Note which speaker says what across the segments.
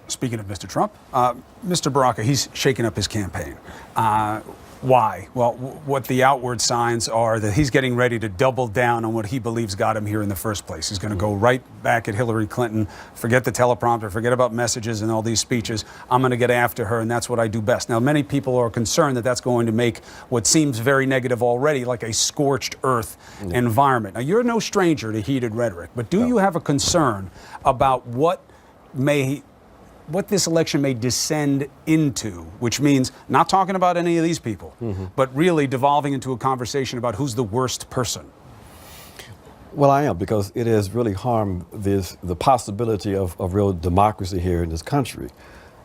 Speaker 1: speaking of Mr. Trump, Mr. Baraka, he's shaking up his campaign. Why? Well, what the outward signs are that he's getting ready to double down on what he believes got him here in the first place. He's going to go right back at Hillary Clinton, forget the teleprompter, forget about messages and all these speeches. I'm going to get after her, and that's what I do best. Now, many people are concerned that that's going to make what seems very negative already like a scorched earth environment. Now, you're no stranger to heated rhetoric, but do you have a concern about what this election may descend into, which means not talking about any of these people, but really devolving into a conversation about who's the worst person?
Speaker 2: Well, I am, because it has really harmed the possibility of real democracy here in this country.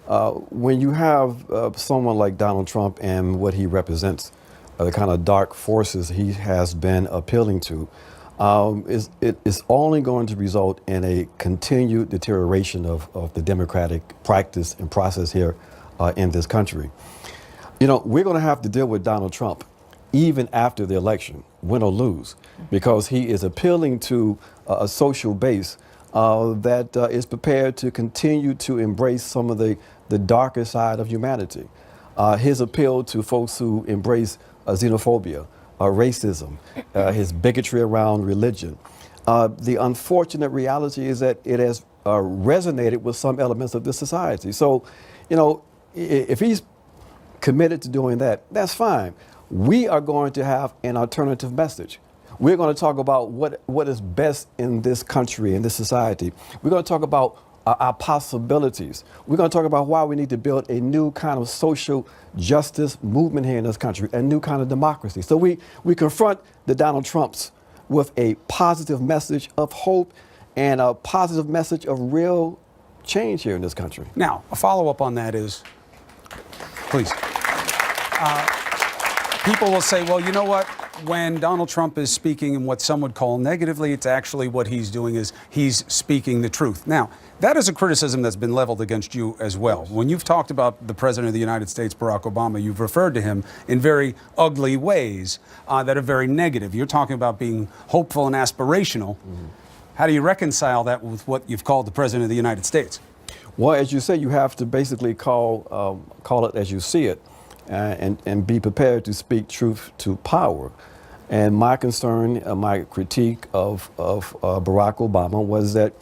Speaker 2: When you have someone like Donald Trump and what he represents, the kind of dark forces he has been appealing to, it's only going to result in a continued deterioration of the democratic practice and process here in this country. You know, we're going to have to deal with Donald Trump even after the election, win or lose, because he is appealing to a social base that is prepared to continue to embrace some of the darker side of humanity. His appeal to folks who embrace xenophobia, racism, his bigotry around religion. The unfortunate reality is that it has resonated with some elements of this society. So, you know, if he's committed to doing that, that's fine. We are going to have an alternative message. We're going to talk about what is best in this country, in this society. We're going to talk about our possibilities. We're going to talk about why we need to build a new kind of social justice movement here in this country, a new kind of democracy. So we confront the Donald Trumps with a positive message of hope and a positive message of real change here in this country.
Speaker 1: Now, a follow-up on that is, please. People will say, well, you know what? When Donald Trump is speaking in what some would call negatively, it's actually what he's doing is he's speaking the truth. Now, that is a criticism that's been leveled against you as well. When you've talked about the President of the United States, Barack Obama, you've referred to him in very ugly ways that are very negative. You're talking about being hopeful and aspirational. How do you reconcile that with what you've called the President of the United States?
Speaker 2: Well, as you say, you have to basically call it as you see it. And be prepared to speak truth to power. And my concern, my critique of Barack Obama was that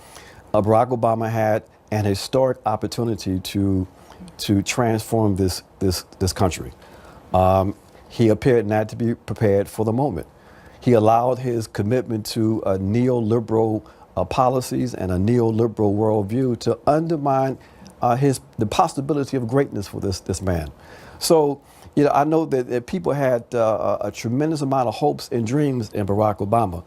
Speaker 2: Barack Obama had an historic opportunity to transform this country. He appeared not to be prepared for the moment. He allowed his commitment to neoliberal policies and a neoliberal worldview to undermine the possibility of greatness for this man. So, you know, I know that people had a tremendous amount of hopes and dreams in Barack Obama,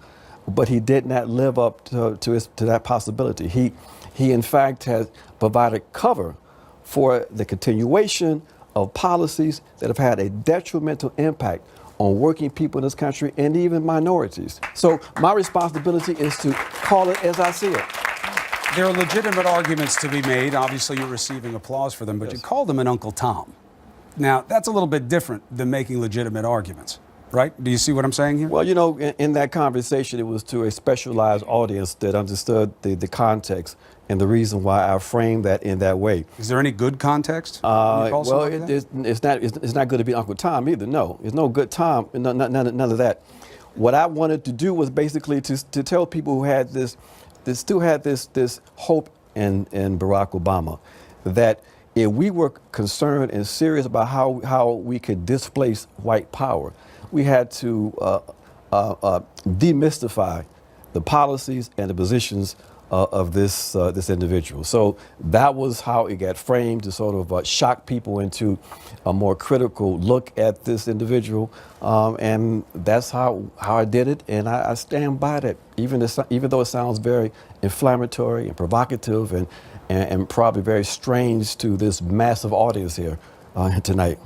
Speaker 2: but he did not live up to that possibility. He in fact has provided cover for the continuation of policies that have had a detrimental impact on working people in this country and even minorities. So my responsibility is to call it as I see it.
Speaker 1: There are legitimate arguments to be made. Obviously, you're receiving applause for them, but you called him an Uncle Tom. Now, that's a little bit different than making legitimate arguments, right? Do you see what I'm saying here?
Speaker 2: Well, you know, in that conversation, it was to a specialized audience that understood the context and the reason why I framed that in that way.
Speaker 1: Is there any good context?
Speaker 2: Well, it's not good to be Uncle Tom either. No, there's no good Tom, none of that. What I wanted to do was basically to tell people who had still had this hope in Barack Obama, that if we were concerned and serious about how we could displace white power, we had to demystify the policies and the positions of this individual. So that was how it got framed, to sort of shock people into a more critical look at this individual, and that's how I did it, and I stand by that, even though it sounds very inflammatory and provocative and probably very strange to this massive audience here tonight.